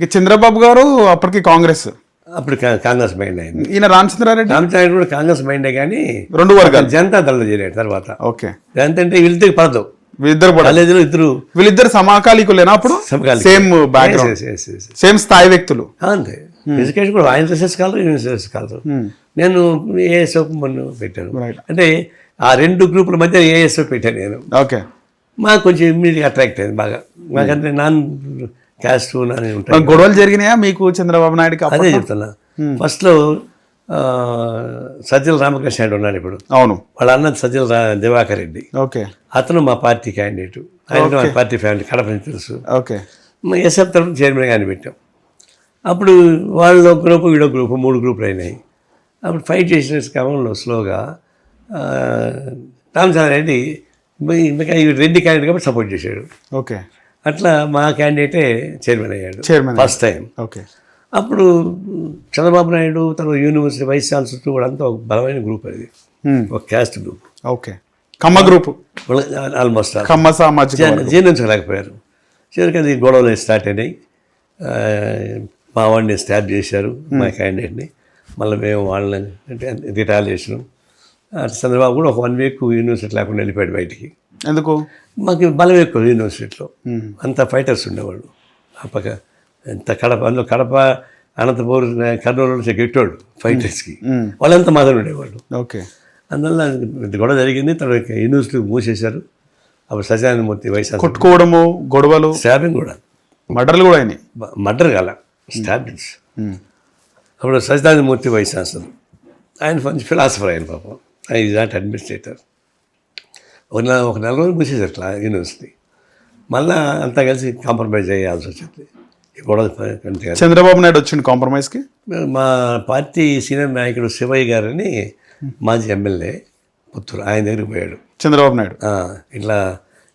ఇక చంద్రబాబు గారు అప్పటికి కాంగ్రెస్, అప్పుడు కాంగ్రెస్ మైండ్ అయింది. ఈయన రామచంద్రారెడ్డి రామచంద్రారెడ్డి కూడా కాంగ్రెస్ మైండే కానీ రెండు వర్గాలు. జనతా దళలో చేరాడు తర్వాత. ఓకే, జనతా అంటే వీళ్ళిద్దరికి పడదు, వీళ్ళిద్దరు కాలేజీలో ఇద్దరు వీళ్ళిద్దరు సమకాలీకులేనా అప్పుడు? సేమ్ బ్యాక్గ్రౌండ్, సేమ్ స్థాయి వ్యక్తులు. అంతే. ఎడ్యుకేషన్ కూడా ఆయన రీసెర్చ్ కాదు, రీసెర్చ్ కాదు. నేను ఏఎస్ఓ మొన్న పెట్టాను. అంటే ఆ రెండు గ్రూపుల మధ్య ఏఎస్ఓ పెట్టాను నేను. ఓకే, మాకు కొంచెం ఇమ్మీడియట్గా అట్రాక్ట్ అయింది బాగా. మాకంటే నాన్ క్యాస్ట్ నాని ఉంటాయి. గొడవలు జరిగినాయా మీకు చంద్రబాబు నాయుడుకి? అదే చెప్తున్నా. ఫస్ట్లో సజ్జల రామకృష్ణ రెడ్డి ఉన్నాడు ఇప్పుడు. అవును, వాళ్ళ అన్న సజ్జల దివాకర్ రెడ్డి. ఓకే, అతను మా పార్టీ క్యాండిడేట్. ఆయన మా పార్టీ ఫ్యామిలీ కడప నుంచి తెలుసు. ఓకే, ఎస్ఎఫ్ తరఫున చైర్మన్ గాని పెట్టాం. అప్పుడు వాళ్ళు ఒక గ్రూపు, వీడో గ్రూపు, 3 గ్రూపులు అయినాయి. అప్పుడు ఫైట్ చేసిన క్రమంలో స్లోగా రామచంద్రారెడ్డి రెడ్డి క్యాండిడేట్ కాబట్టి సపోర్ట్ చేశాడు. ఓకే, అట్లా మా క్యాండిడేటే చైర్మన్ అయ్యాడు ఫస్ట్ టైం. ఓకే, అప్పుడు చంద్రబాబు నాయుడు తన యూనివర్సిటీ వైస్ ఛాన్సలర్ కూడా అంతా ఒక బలమైన గ్రూప్ అది, ఒక క్యాస్ట్ గ్రూప్. ఓకే, కమ్మ గ్రూప్ ఆల్మోస్ట్ కమ్మ సామాజిక జీర్ణించలేకపోయారు. చివరికి అది గొడవలు స్టార్ట్ అయినాయి. మా వాడిని స్టాప్ చేశారు, మా క్యాండిడేట్ని. మళ్ళీ మేము వాళ్ళని రిటాలియేషన్. చంద్రబాబు కూడా ఒక 1 వీక్ యూనివర్సిటీ లేకుండా వెళ్ళిపోయాడు బయటికి. ఎందుకు? మాకు బలం ఎక్కువ యూనివర్సిటీలో, అంత ఫైటర్స్ ఉండేవాళ్ళు. ఆ పక్క ఎంత కడప, అందులో కడప, అనంతపూర్, కర్నూలు నుంచి గెట్టోళ్ళు ఫైటర్స్కి, వాళ్ళంతా మాత్రం ఉండేవాళ్ళు. ఓకే, అందువల్ల గొడవ జరిగింది. తర్వాత యూనివర్సిటీ మూసేశారు. అప్పుడు సత్యనారాయణమూర్తి వైస్ కొట్టుకోవడము, గొడవలు, స్టాబింగ్ కూడా, మర్డర్లు కూడా అయినాయి. మర్డర్ కాల, స్టాబింగ్స్. అప్పుడు సత్యనారాయణమూర్తి వైస్ ఛాన్సలర్, ఆయన మంచి ఫిలాసఫర్. ఆయన పాపం, ఆయన ఈజ్ నాట్ అడ్మినిస్ట్రేటర్. ఒక నెల రోజులు మూసేశారు యూనివర్సిటీ. మళ్ళీ అంతా కలిసి కాంప్రమైజ్ అయ్యాల్సి వచ్చింది. ఈ గొడవ చంద్రబాబు నాయుడు వచ్చింది కాంప్రమైజ్కి. మా పార్టీ సీనియర్ నాయకుడు శివయ్య గారని మాజీ ఎమ్మెల్యే పుత్తూరు, ఆయన దగ్గరికి పోయాడు చంద్రబాబు నాయుడు, ఇట్లా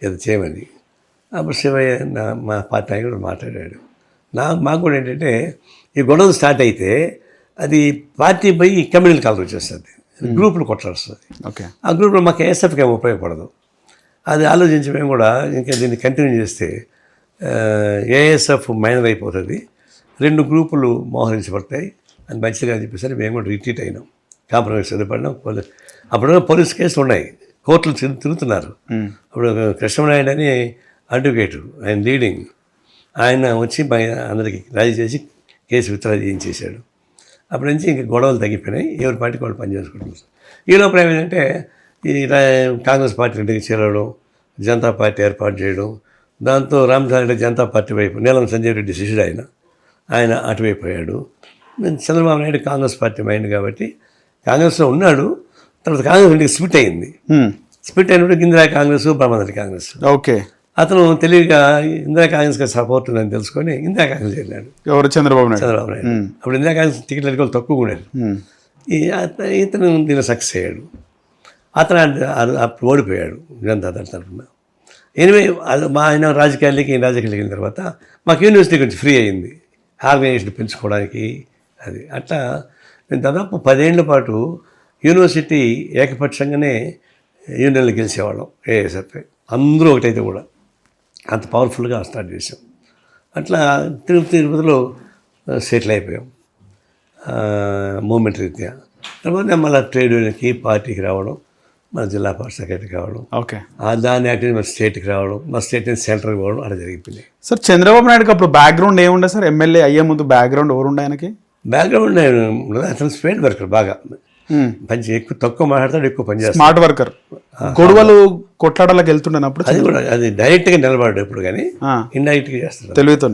ఏదో చేయమని. అప్పుడు శివయ్య మా పార్టీ నాయకుడు మాట్లాడాడు. మాకు కూడా ఏంటంటే ఈ గొడవలు స్టార్ట్ అయితే అది పార్టీ పోయి కమ్యూనల్ కలర్ వచ్చేస్తుంది, గ్రూపులు కొట్లాడుస్తుంది. ఓకే, ఆ గ్రూప్లో మాకు ఏఎస్ఎఫ్కి ఏమి ఉపయోగపడదు. అది ఆలోచించి మేము కూడా ఇంకా దీన్ని కంటిన్యూ చేస్తే ఏఎస్ఎఫ్ మైనర్ అయిపోతుంది, 2 గ్రూపులు మోహరించబడతాయి అని మంచిగా చెప్పేసరి మేము కూడా రిట్రీట్ అయినాం, కాంప్రమైజ్ సిద్ధపడినాం. అప్పుడు పోలీస్ కేసులు ఉన్నాయి, కోర్టులు తిరుగుతున్నారు. అప్పుడు కృష్ణనాయుడు అని అడ్వకేటు, ఆయన లీడింగ్, ఆయన వచ్చి అందరికీ రాజీ చేసి కేసు విత్డ్రా చేయించేశాడు. అప్పటి నుంచి ఇంక గొడవలు తగ్గిపోయినాయి, ఎవరి పార్టీకి వాళ్ళు పనిచేసుకుంటున్నారు. ఈ లోపల ఏమైందంటే ఈ కాంగ్రెస్ పార్టీ ఇంటికి చేరడం, జనతా పార్టీ ఏర్పాటు చేయడం, దాంతో రామచంద్రారెడ్డి జనతా పార్టీ వైపు, నీలం సంజయ్ రెడ్డి శిష్యుడు ఆయన అటువైపు అయ్యాడు. చంద్రబాబు నాయుడు కాంగ్రెస్ పార్టీ మైండ్ కాబట్టి కాంగ్రెస్లో ఉన్నాడు. తర్వాత కాంగ్రెస్ ఇంటికి స్ప్లిట్ అయింది. స్ప్లిట్ అయినప్పుడు ఇందిరా కాంగ్రెస్, బ్రహ్మారెడ్డి కాంగ్రెస్. ఓకే, అతను తెలివిగా ఇందిరా కాంగ్రెస్కి సపోర్ట్ ఉందని తెలుసుకొని ఇందిరా కాంగ్రెస్ వెళ్ళాడు. ఎవరు? చంద్రబాబు నాయుడు. అప్పుడు ఇందిరా కాంగ్రెస్ టికెట్లు అడిగి తక్కువ ఉండేది. ఇతను దీన్ని సక్సెస్ అయ్యాడు. అతను అప్పుడు ఓడిపోయాడు జనతా దళ తరఫున. ఎనివే ఆయన రాజకీయాలకి వెళ్ళిన తర్వాత మాకు యూనివర్సిటీ కొంచెం ఫ్రీ అయింది, ఆర్గనైజేషన్ పెంచుకోవడానికి. అది అట్లా మేము దాదాపు 10 ఏళ్ల పాటు యూనివర్సిటీ ఏకపక్షంగానే యూనియన్లు గెలిచేవాళ్ళం. ఏఎస్ఎఫ్ అందరూ ఒకటైతే కూడా అంత పవర్ఫుల్గా స్టార్ట్ చేసాం. అట్లా తిరుపతిలో సెటిల్ అయిపోయాం మూమెంట్ రీత్యా. తర్వాత మళ్ళీ ట్రేడ్ యూనియన్కి, పార్టీకి రావడం, మన జిల్లా పార్టీ సెక్రటరీ కావడం. ఓకే, దాన్ని యాక్టివ్ మన స్టేట్కి రావడం, మా స్టేట్ నుంచి సెంటర్కి పోవడం, అలా జరిగిపోయింది. సార్ చంద్రబాబు నాయుడుకి అప్పుడు బ్యాక్గ్రౌండ్ ఏముండే సార్? ఎమ్మెల్యే అయ్యే ముందు బ్యాక్గ్రౌండ్ ఎవరుండే ఆయనకి? బ్యాక్గ్రౌండ్ అతను స్పేడ్ వర్కర్, బాగా మంచి తక్కువ మాట్లాడతాడు, ఎక్కువ పనిచేస్తాడు, స్మార్ట్ వర్కర్. గొడవలు కొట్లాడలకు వెళ్తుండేనప్పుడు అది కూడా అది డైరెక్ట్గా నిలబడ్డాడు ఎప్పుడు, కానీ ఇండైరెక్ట్గా చేస్తాడు తెలివితో.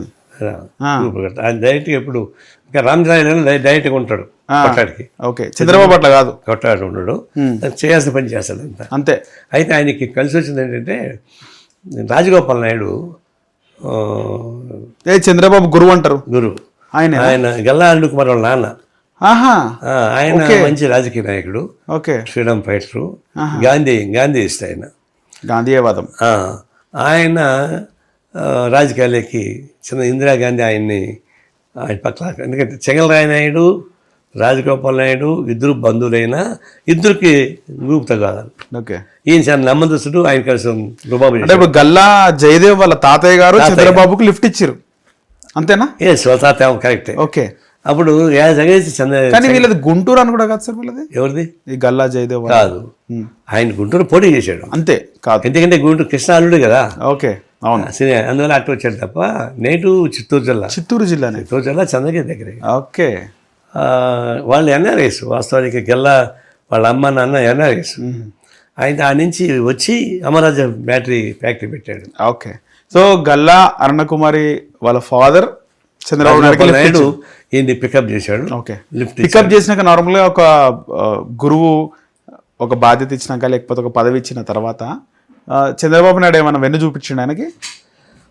ఆయన డైరెక్ట్గా ఎప్పుడు ఇంకా రామచంద్రారెడ్డి డైరెక్ట్గా ఉంటాడు కొట్లాడికి. ఓకే, చంద్రబాబు అట్లా కాదు, కొట్లాడి ఉండడు, చేయాల్సిన పని చేస్తాడు అంతా అంతే. అయితే ఆయనకి కలిసి వచ్చింది ఏంటంటే రాజగోపాల్ నాయుడు చంద్రబాబు గురువు అంటారు. గురువు ఆయన గల్లా అరుణ్ కుమార్ వాళ్ళ నాన్న. ఆయన మంచి రాజకీయ నాయకుడు, ఫ్రీడమ్ ఫైటరు, గాంధీయిస్ట్. ఆయన గాంధీవాదం. ఆయన రాజకీయాలకి ఇందిరాగాంధీ ఆయన పక్కన, ఎందుకంటే చెంగలరాయ నాయుడు, రాజగోపాల్ నాయుడు ఇద్దరు బంధువులైనా ఇద్దరికి గ్రూప్ కాదు. ఈయన చాలా నమ్మదస్తుడు, ఆయన కలిసి రుబాబు. అంటే ఇప్పుడు గల్లా జయదేవ్ వాళ్ళ తాతయ్య గారు చంద్రబాబుకు లిఫ్ట్ ఇచ్చారు. అంతేనా? ఎస్ వాళ్ళ తాత కరెక్టే. ఓకే. అప్పుడు కానీ వీళ్ళది గుంటూరు అని కూడా కాదు సార్ వీళ్ళది. ఎవరిది? ఈ గల్లా జయదేవ్ కాదు, ఆయన గుంటూరు పోటీ చేశాడు అంతే కాదు, ఎందుకంటే గుంటూరు కృష్ణ అల్లుడు కదా. ఓకే అవును, అందువల్ల అటు వచ్చాడు తప్ప నేటు చిత్తూరు జిల్లా చంద్రగిరి దగ్గర. ఓకే. వాళ్ళు ఎన్ఆర్ఎస్, వాస్తవానికి గల్లా వాళ్ళ అమ్మ నాన్న ఎన్ఆర్ఎస్. ఆయన ఆ నుంచి వచ్చి అమరాజ బ్యాటరీ ఫ్యాక్టరీ పెట్టాడు. ఓకే. సో గల్లా అరుణకుమారి వాళ్ళ ఫాదర్ చంద్రబాబు నాయుడు ఈయన్ని పికప్ చేశాడు. ఓకే. పికప్ చేసినాక నార్మల్గా ఒక గురువు ఒక బాధ్యత ఇచ్చినాక లేకపోతే ఒక పదవి ఇచ్చిన తర్వాత చంద్రబాబు నాయుడు ఏమైనా వెన్ను చూపించండి ఆయనకి?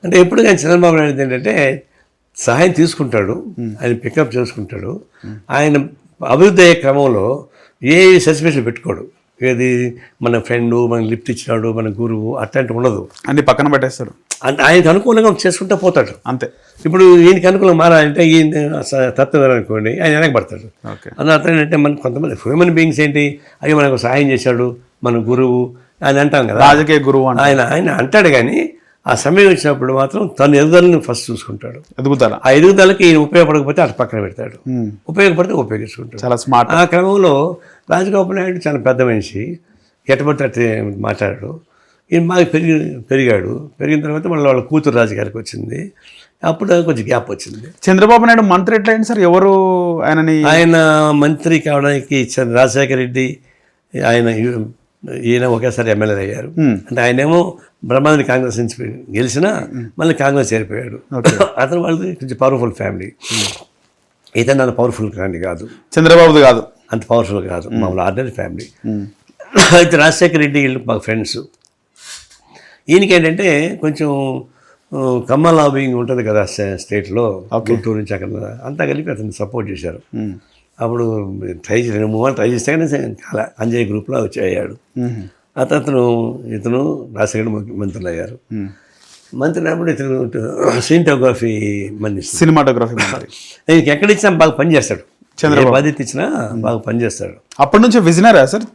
అంటే ఎప్పుడు కానీ చంద్రబాబు నాయుడు ఏంటంటే సహాయం తీసుకుంటాడు, ఆయన పికప్ చేసుకుంటాడు. ఆయన అభివృద్ధి అయ్యే క్రమంలో ఏ సస్పెన్షన్ పెట్టుకోడు. ఏది మన ఫ్రెండ్ మన లిఫ్ట్ ఇచ్చినాడు మన గురువు అట్లాంటి ఉండదు, అన్ని పక్కన పెట్టేస్తాడు. అంటే ఆయనకు అనుకూలంగా చేసుకుంటూ పోతాడు అంతే. ఇప్పుడు ఈయనకి అనుకూలంగా మారాలంటే ఈయన తత్వం అనుకోండి ఆయన వెనక పడతాడు. అందులో అర్థం ఏంటంటే మన కొంతమంది హ్యూమన్ బీయింగ్స్ ఏంటి, అయ్యో మనకు సహాయం చేశాడు మన గురువు అని అంటాం కదా, రాజకీయ గురువు ఆయన అంటాడు. కానీ ఆ సమయం వచ్చినప్పుడు మాత్రం తన ఎదుగుదలని ఫస్ట్ చూసుకుంటాడు. ఎదుగుదల, ఆ ఎదుగుదలకి ఈయన ఉపయోగపడకపోతే అటు పక్కన పెడతాడు, ఉపయోగపడితే ఉపయోగించుకుంటాడు. చాలా స్మార్ట్. ఆ క్రమంలో రాజగోపాల్ నాయుడు చాలా పెద్ద మనిషి, ఎట్టబడితే అట్టే మాట్లాడాడు. ఈయన బాగా పెరిగాడు. పెరిగిన తర్వాత మళ్ళీ వాళ్ళ కూతురు రాజకీయాలకు వచ్చింది. అప్పుడు కొంచెం గ్యాప్ వచ్చింది. చంద్రబాబు నాయుడు మంత్రి ఎట్లయింది సార్? ఎవరు ఆయన మంత్రి కావడానికి రాజశేఖర రెడ్డి ఈయన ఒకేసారి ఎమ్మెల్యే అయ్యారు. అంటే ఆయనేమో బ్రహ్మాండ కాంగ్రెస్ నుంచి గెలిచినా మళ్ళీ కాంగ్రెస్ చేరిపోయాడు. అతను వాళ్ళది కొంచెం పవర్ఫుల్ ఫ్యామిలీ. ఇతను అంత పవర్ఫుల్ ఫ్యామిలీ కాదు, చంద్రబాబుది కాదు, అంత పవర్ఫుల్ కాదు, మామూలు ఆర్డినరీ ఫ్యామిలీ. అయితే రాజశేఖర రెడ్డి వీళ్ళు మాకు ఫ్రెండ్స్. ఈయనకి ఏంటంటే కొంచెం కమ్మ లాబింగ్ ఉంటుంది కదా స్టేట్లో, గుంటూరు నుంచి అక్కడ అంతా కలిపి అతన్ని సపోర్ట్ చేశారు. అప్పుడు రెండు మూడు ట్రై చేస్తే కానీ అలా అంజయ్ గ్రూప్లో అయ్యాడు. ఇతను రాజశేఖర్ మంత్రులు అయ్యారు. మంత్రి అయినప్పుడు ఇతను సినిమాటోగ్రఫీ ఆయనకి ఎక్కడ ఇచ్చినా బాగా పనిచేస్తాడు. చంద్రబాబు బాధ్యత ఇచ్చినా బాగా పనిచేస్తాడు. అప్పటి నుంచి విజనరా sir?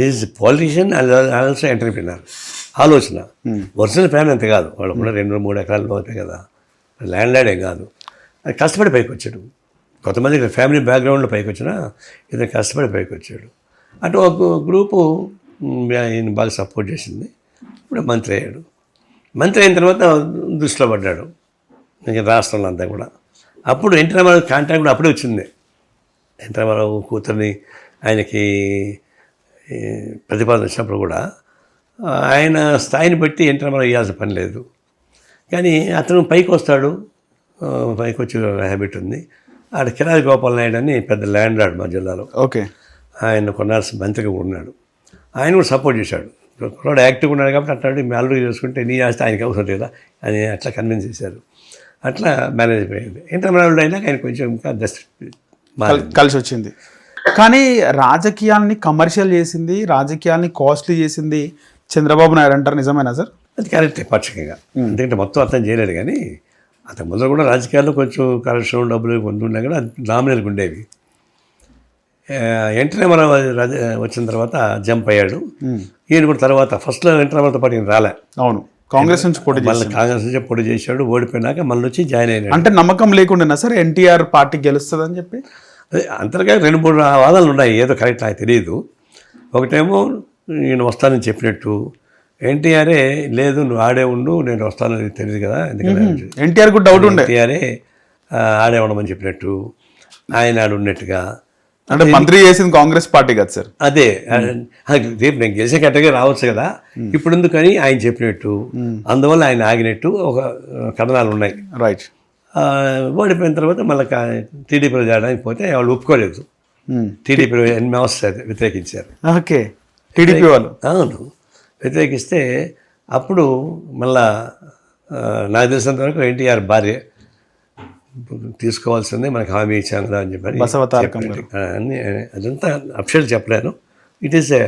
Is politician also entrepreneur. ఆలోచన ఒరిజినల్ ఫ్యామిలీ అంతే కాదు, వాళ్ళు కూడా 2-3 ఎకరాలు అవుతాయి కదా, ల్యాండ్ లార్డే కాదు. అది కష్టపడి పైకి వచ్చాడు. కొంతమంది ఫ్యామిలీ బ్యాక్గ్రౌండ్లో పైకి వచ్చినా ఇతను కష్టపడి పైకి వచ్చాడు. అటు ఒక గ్రూపు ఈయన బాగా సపోర్ట్ చేసింది. ఇప్పుడు మంత్రి అయ్యాడు. మంత్రి అయిన తర్వాత దృష్టిలో పడ్డాడు రాష్ట్రంలో అంతా కూడా. అప్పుడు ఎన్టీ రామారావు కాంటాక్ట్ కూడా అప్పుడే వచ్చింది. ఎన్టీ రామారావు కూతుర్ని ఆయనకి ప్రతిపాదన వచ్చినప్పుడు కూడా ఆయన స్థాయిని బట్టి ఎన్టీ రామారావు ఇవ్వాల్సిన పని లేదు. కానీ అతను పైకి వస్తాడు, పైకి వచ్చే హ్యాబిట్ ఉంది. ఆడ కిరాయి గోపాల్ నాయుడు అని పెద్ద ల్యాండ్ లార్డ్ మా జిల్లాలో. ఓకే. ఆయన కొన్నాళ్ళు మంత్రిగా ఉన్నాడు. ఆయన కూడా సపోర్ట్ చేశాడు. కుర్రాడు యాక్టివ్గా ఉన్నాడు కాబట్టి అట్లాంటి మీ అల్లుడు చేసుకుంటే నీ ఆస్తి ఆయనకి అవసరం లేదా అని అట్లా కన్విన్స్ చేశారు. అట్లా మేనేజ్ అయిపోయింది. ఎన్టీ రామారావు అయినాక ఆయన కొంచెం ఇంకా జస్ట్ కలిసి వచ్చింది. కానీ రాజకీయాల్ని కమర్షియల్ చేసింది, రాజకీయాల్ని కాస్ట్లీ చేసింది చంద్రబాబు నాయుడు అంటారు, నిజమేనా సార్? అది కరెక్టే పాక్షికంగా. ఎందుకంటే మొత్తం అర్థం చేయలేడు. కానీ అతని ముందర కూడా రాజకీయాల్లో కొంచెం కరప్షన్ డబ్బులు కొంటున్నా కూడా డామినేట్గా ఉండేవి. ఎన్టీ రామారావు వచ్చిన తర్వాత జంప్ అయ్యాడు. ఈయన కూడా తర్వాత ఫస్ట్లో ఎన్టీ రామారావుతో పాటు ఈయన రాలే. అవును, కాంగ్రెస్ నుంచి పోటీ, మళ్ళీ కాంగ్రెస్ నుంచి పోటీ చేశాడు. ఓడిపోయినాక మళ్ళీ వచ్చి జాయిన్ అయినాడు. అంటే నమ్మకం లేకుండా సార్ ఎన్టీఆర్ పార్టీ గెలుస్తుంది అని చెప్పి? అదే అంతర్గా 2-3 వాదాలు ఉన్నాయి. ఏదో కరెక్ట్ నాకు తెలియదు. ఒకటేమో నేను వస్తానని చెప్పినట్టు, ఎన్టీఆరే లేదు నువ్వు ఆడే ఉండు నేను వస్తానని తెలియదు కదా, ఎందుకంటే ఎన్టీఆర్ కూడా డౌట్ ఉండే, ఎన్టీఆరే ఆడే ఉండమని చెప్పినట్టు, ఆయన ఆడు ఉన్నట్టుగా. అంటే మంత్రి చేసింది కాంగ్రెస్ పార్టీ కదా సార్? అదే రేపు నేను గెలిచే కట్టగా రావచ్చు కదా, ఇప్పుడు ఎందుకని ఆయన చెప్పినట్టు, అందువల్ల ఆయన ఆగినట్టు ఒక కథనాలు ఉన్నాయి. రైట్. ఓడిపోయిన తర్వాత మళ్ళీ టీడీపీలో చేయడానికి పోతే వాళ్ళు ఒప్పుకోలేదు. టీడీపీలో వ్యతిరేకించారు. ఓకే, టీడీపీ వాళ్ళు. అవును, వ్యతిరేకిస్తే అప్పుడు మళ్ళా నాకు తెలిసినంత వరకు ఎన్టీఆర్ భార్య తీసుకోవాల్సిందే మనకు హామీ ఇచ్చాను కదా అని చెప్పి అన్ని అదంతా అఫిషియల్ చెప్పలేను. It is a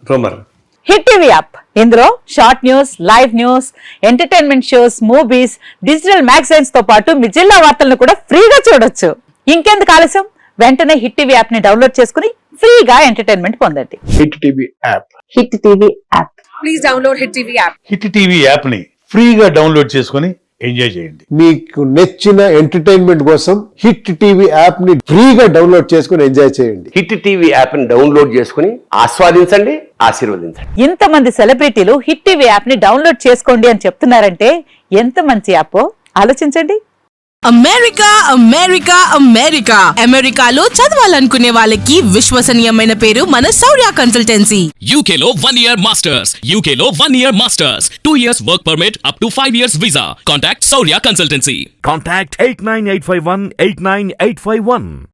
rumour. Hit TV app, ఇందులో short news, live news, entertainment shows, movies, digital magazines తో పాటు మీ జిల్లా వార్తలను కూడా ఫ్రీగా చూడొచ్చు. ఇంకెందుకు ఆలస్యం, వెంటనే హిట్ టీవీ యాప్ ని డౌన్లోడ్ చేసుకుని ఫ్రీగా ఎంటర్టైన్మెంట్ పొందండి. Hit TV app. Hit TV app. Please download Hit TV app. Hit TV app ని ఫ్రీగా డౌన్లోడ్ చేసుకొని ఎంజాయ్ చేయండి. మీకు నచ్చిన ఎంటర్టైన్మెంట్ కోసం హిట్ టీవీ యాప్ ని ఫ్రీగా డౌన్లోడ్ చేసుకుని ఎంజాయ్ చేయండి. హిట్ టీవీ యాప్ ని డౌన్లోడ్ చేసుకుని ఆస్వాదించండి, ఆశీర్వదించండి. ఇంతమంది సెలబ్రిటీలు హిట్ టీవీ యాప్ ని డౌన్లోడ్ చేసుకోండి అని చెప్తున్నారంటే ఎంత మంచి యాప్ ఆలోచించండి. అమెరికా అమెరికా అమెరికా అమెరికాలో చదవాలనుకునే వాళ్ళకి విశ్వసనీయమైన పేరు మన శౌర్య కన్సల్టెన్సీ. UK లో 1 year masters. UK లో 1 year masters. 2 years work permit up to 5 years visa. Contact Saurya Consultancy. Contact 89851 89851.